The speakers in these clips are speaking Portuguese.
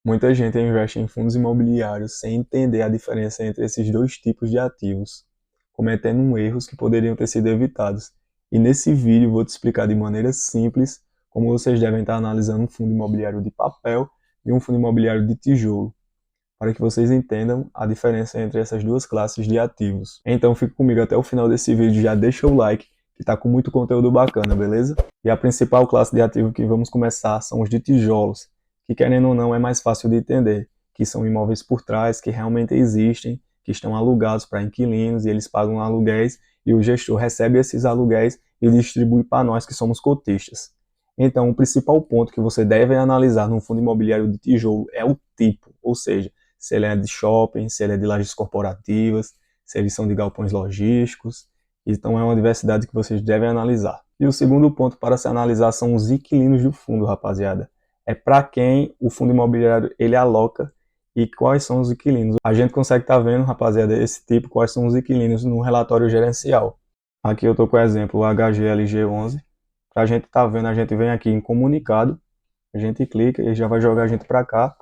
Muita gente investe em fundos imobiliários sem entender a diferença entre esses dois tipos de ativos, cometendo erros que poderiam ter sido evitados. E nesse vídeo vou te explicar de maneira simples como vocês devem estar analisando um fundo imobiliário de papel e um fundo imobiliário de tijolo, para que vocês entendam a diferença entre essas duas classes de ativos. Então fique comigo até o final desse vídeo, já deixa o like, que está com muito conteúdo bacana, beleza? E a principal classe de ativo que vamos começar são os de tijolos, que querendo ou não é mais fácil de entender, que são imóveis por trás, que realmente existem, que estão alugados para inquilinos e eles pagam aluguéis e o gestor recebe esses aluguéis e distribui para nós que somos cotistas. Então, o principal ponto que você deve analisar num fundo imobiliário de tijolo é o tipo, ou seja, se ele é de shopping, se ele é de lajes corporativas, se eles são de galpões logísticos. Então é uma diversidade que vocês devem analisar. E o segundo ponto para se analisar são os inquilinos do fundo, rapaziada. É para quem o fundo imobiliário ele aloca e quais são os inquilinos. A gente consegue estar vendo, rapaziada, esse tipo, quais são os inquilinos no relatório gerencial. Aqui eu estou com o exemplo, o HGLG11. Para a gente estar vendo, a gente vem aqui em comunicado, a gente clica e já vai jogar a gente para cá.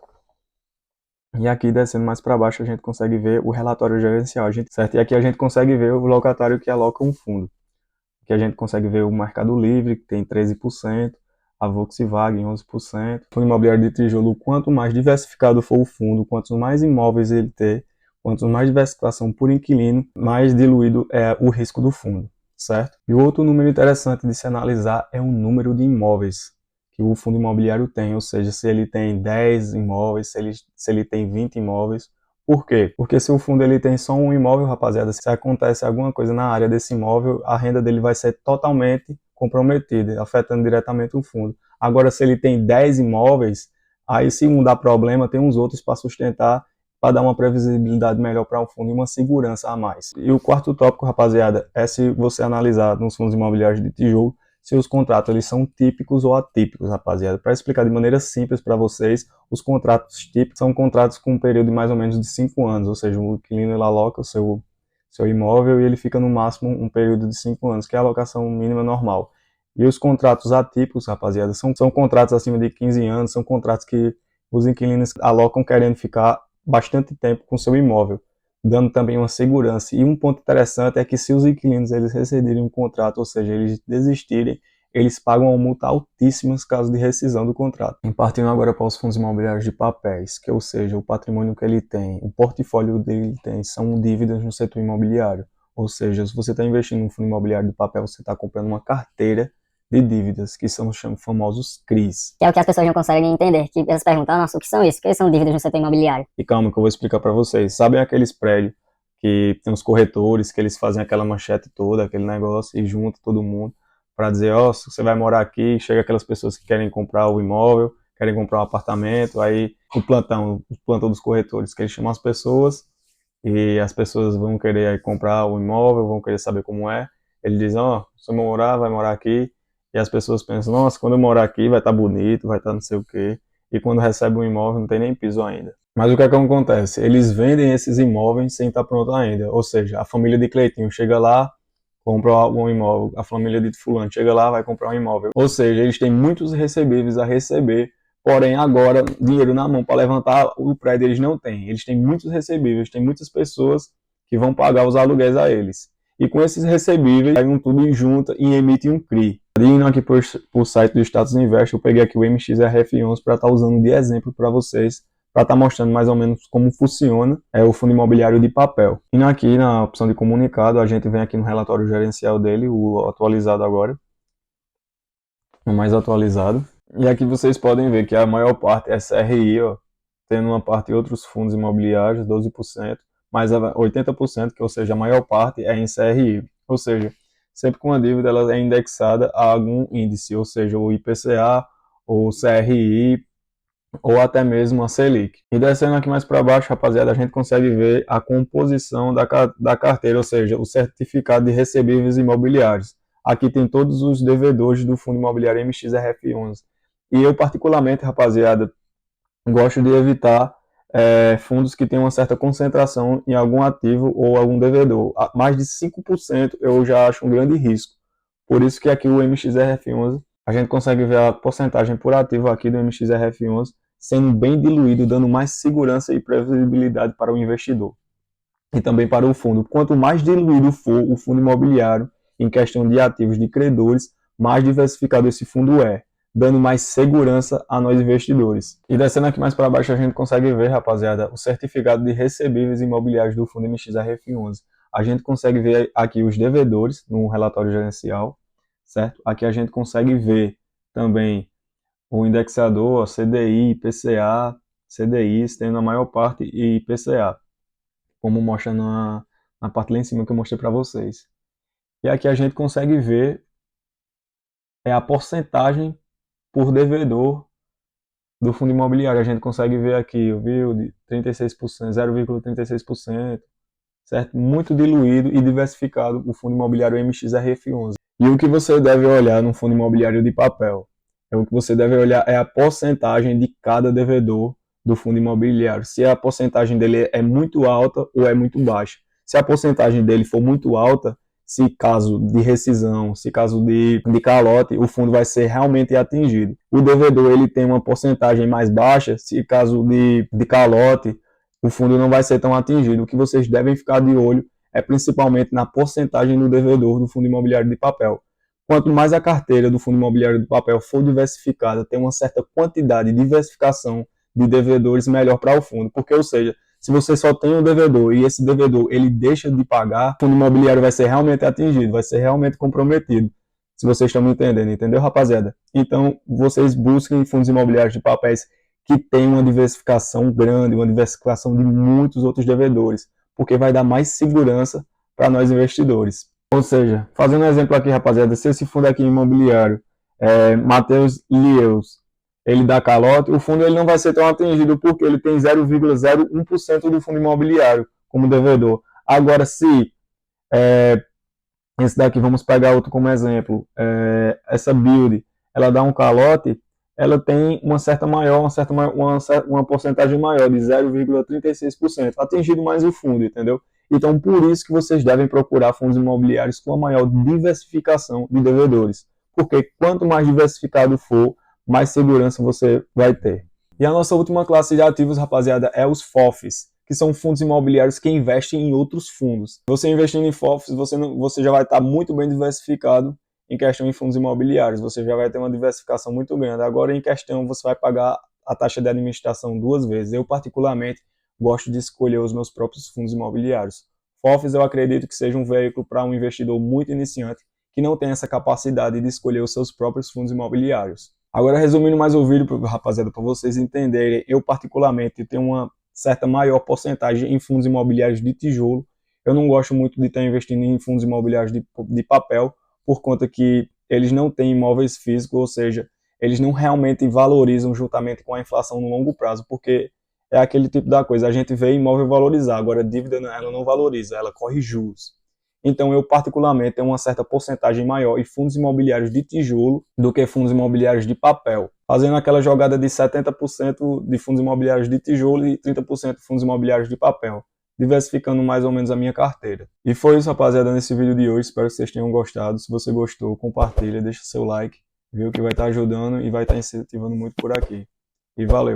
E aqui descendo mais para baixo a gente consegue ver o relatório gerencial, certo? E aqui a gente consegue ver o locatário que aloca um fundo. Aqui a gente consegue ver o Mercado Livre, que tem 13%, a Volkswagen 11%. O fundo imobiliário de tijolo, quanto mais diversificado for o fundo, quanto mais imóveis ele ter, quanto mais diversificação por inquilino, mais diluído é o risco do fundo, certo? E o outro número interessante de se analisar é o número de imóveis que o fundo imobiliário tem, ou seja, se ele tem 10 imóveis, se ele tem 20 imóveis. Por quê? Porque se o fundo ele tem só um imóvel, rapaziada, se acontece alguma coisa na área desse imóvel, a renda dele vai ser totalmente comprometida, afetando diretamente o fundo. Agora, se ele tem 10 imóveis, aí se um dá problema, tem uns outros para sustentar, para dar uma previsibilidade melhor para o fundo e uma segurança a mais. E o quarto tópico, rapaziada, é se você analisar nos fundos imobiliários de tijolo, se os contratos eles são típicos ou atípicos, rapaziada. Para explicar de maneira simples para vocês, os contratos típicos são contratos com um período de mais ou menos de 5 anos, ou seja, o inquilino ele aloca o seu imóvel e ele fica no máximo um período de 5 anos, que é a alocação mínima normal. E os contratos atípicos, rapaziada, são contratos acima de 15 anos, são contratos que os inquilinos alocam querendo ficar bastante tempo com seu imóvel, dando também uma segurança. E um ponto interessante é que se os inquilinos eles rescindirem um contrato, ou seja, eles desistirem, eles pagam uma multa altíssima caso de rescisão do contrato. E partindo agora para os fundos imobiliários de papéis, que ou seja, o patrimônio que ele tem, o portfólio dele tem, são dívidas no setor imobiliário. Ou seja, se você está investindo em um fundo imobiliário de papel, você está comprando uma carteira de dívidas, que são os famosos CRIs. Que é o que as pessoas não conseguem entender, que elas perguntam, nossa, o que são isso? O que são dívidas no setor imobiliário? E calma que eu vou explicar para vocês. Sabem aqueles prédios que tem os corretores, que eles fazem aquela manchete toda, aquele negócio, e junta todo mundo para dizer, ó, se você vai morar aqui, chega aquelas pessoas que querem comprar o imóvel, querem comprar um apartamento, aí o plantão dos corretores, que eles chamam as pessoas, e as pessoas vão querer aí comprar o imóvel, vão querer saber como é. Ele diz, ó, se eu morar, vai morar aqui, e as pessoas pensam, nossa, quando eu morar aqui vai estar bonito, vai estar não sei o quê, e quando recebe um imóvel não tem nem piso ainda. Mas o que é que acontece? Eles vendem esses imóveis sem estar pronto ainda. Ou seja, a família de Cleitinho chega lá, compra um imóvel. A família de fulano chega lá, vai comprar um imóvel. Ou seja, eles têm muitos recebíveis a receber, porém agora, dinheiro na mão para levantar o prédio eles não têm. Eles têm muitos recebíveis, tem muitas pessoas que vão pagar os aluguéis a eles. E com esses recebíveis, pegam tudo em junta e emitem um CRI. Indo aqui por site do Status Invest, eu peguei aqui o MXRF11 para estar usando de exemplo para vocês, para estar mostrando mais ou menos como funciona o fundo imobiliário de papel. E aqui na opção de comunicado, a gente vem aqui no relatório gerencial dele, o atualizado agora, o mais atualizado. E aqui vocês podem ver que a maior parte é CRI, ó, tendo uma parte em outros fundos imobiliários, 12%, mas 80%, que ou seja, a maior parte é em CRI. Ou seja, sempre que uma dívida ela é indexada a algum índice, ou seja, o IPCA, ou o CRI, ou até mesmo a Selic. E descendo aqui mais para baixo, rapaziada, a gente consegue ver a composição da carteira, ou seja, o certificado de recebíveis imobiliários. Aqui tem todos os devedores do fundo imobiliário MXRF11. E eu, particularmente, rapaziada, gosto de evitar fundos que tenham uma certa concentração em algum ativo ou algum devedor. Mais de 5% eu já acho um grande risco. Por isso que aqui o MXRF11, a gente consegue ver a porcentagem por ativo aqui do MXRF11, sendo bem diluído, dando mais segurança e previsibilidade para o investidor e também para o fundo. Quanto mais diluído for o fundo imobiliário em questão de ativos de credores, mais diversificado esse fundo é, dando mais segurança a nós investidores. E descendo aqui mais para baixo, a gente consegue ver, rapaziada, o certificado de recebíveis imobiliários do fundo MXRF11. A gente consegue ver aqui os devedores no relatório gerencial, certo? Aqui a gente consegue ver também o indexador, CDI, IPCA, CDI, tendo a maior parte, e IPCA, como mostra na parte lá em cima que eu mostrei para vocês. E aqui a gente consegue ver a porcentagem por devedor do fundo imobiliário. A gente consegue ver aqui, viu, de 36%, 0,36%, certo? Muito diluído e diversificado o fundo imobiliário MXRF11. E o que você deve olhar no fundo imobiliário de papel? O que você deve olhar é a porcentagem de cada devedor do fundo imobiliário. Se a porcentagem dele é muito alta ou é muito baixa. Se a porcentagem dele for muito alta, se caso de rescisão, se caso de calote, o fundo vai ser realmente atingido. O devedor ele tem uma porcentagem mais baixa, se caso de calote, o fundo não vai ser tão atingido. O que vocês devem ficar de olho é principalmente na porcentagem do devedor do fundo imobiliário de papel. Quanto mais a carteira do fundo imobiliário de papel for diversificada, tem uma certa quantidade de diversificação de devedores, melhor para o fundo. Porque, ou seja, se você só tem um devedor e esse devedor ele deixa de pagar, o fundo imobiliário vai ser realmente atingido, vai ser realmente comprometido. Se vocês estão me entendendo, entendeu, rapaziada? Então, vocês busquem fundos imobiliários de papéis que tenham uma diversificação grande, uma diversificação de muitos outros devedores, porque vai dar mais segurança para nós investidores. Ou seja, fazendo um exemplo aqui, rapaziada, se esse fundo aqui imobiliário, Matheus Lieus, ele dá calote, o fundo ele não vai ser tão atingido porque ele tem 0,01% do fundo imobiliário como devedor. Agora, se esse daqui, vamos pegar outro como exemplo, essa build, ela dá um calote, ela tem uma porcentagem maior de 0,36%, atingido mais o fundo, entendeu? Então, por isso que vocês devem procurar fundos imobiliários com a maior diversificação de devedores, porque quanto mais diversificado for, mais segurança você vai ter. E a nossa última classe de ativos, rapaziada, é os FOFs, que são fundos imobiliários que investem em outros fundos. Você investindo em FOFs, você já vai estar muito bem diversificado em questão de fundos imobiliários, você já vai ter uma diversificação muito grande. Agora, em questão, você vai pagar a taxa de administração 2 vezes. Eu, particularmente, gosto de escolher os meus próprios fundos imobiliários. FOFs, eu acredito que seja um veículo para um investidor muito iniciante que não tem essa capacidade de escolher os seus próprios fundos imobiliários. Agora, resumindo mais o vídeo, rapaziada, para vocês entenderem, eu, particularmente, tenho uma certa maior porcentagem em fundos imobiliários de tijolo. Eu não gosto muito de estar investindo em fundos imobiliários de papel, por conta que eles não têm imóveis físicos, ou seja, eles não realmente valorizam juntamente com a inflação no longo prazo, porque é aquele tipo da coisa, a gente vê imóvel valorizar, agora a dívida ela não valoriza, ela corre juros. Então eu particularmente tenho uma certa porcentagem maior em fundos imobiliários de tijolo do que fundos imobiliários de papel, fazendo aquela jogada de 70% de fundos imobiliários de tijolo e 30% de fundos imobiliários de papel, diversificando mais ou menos a minha carteira. E foi isso, rapaziada, nesse vídeo de hoje. Espero que vocês tenham gostado. Se você gostou, compartilha, deixa seu like, viu, que vai estar ajudando e vai estar incentivando muito por aqui. E valeu!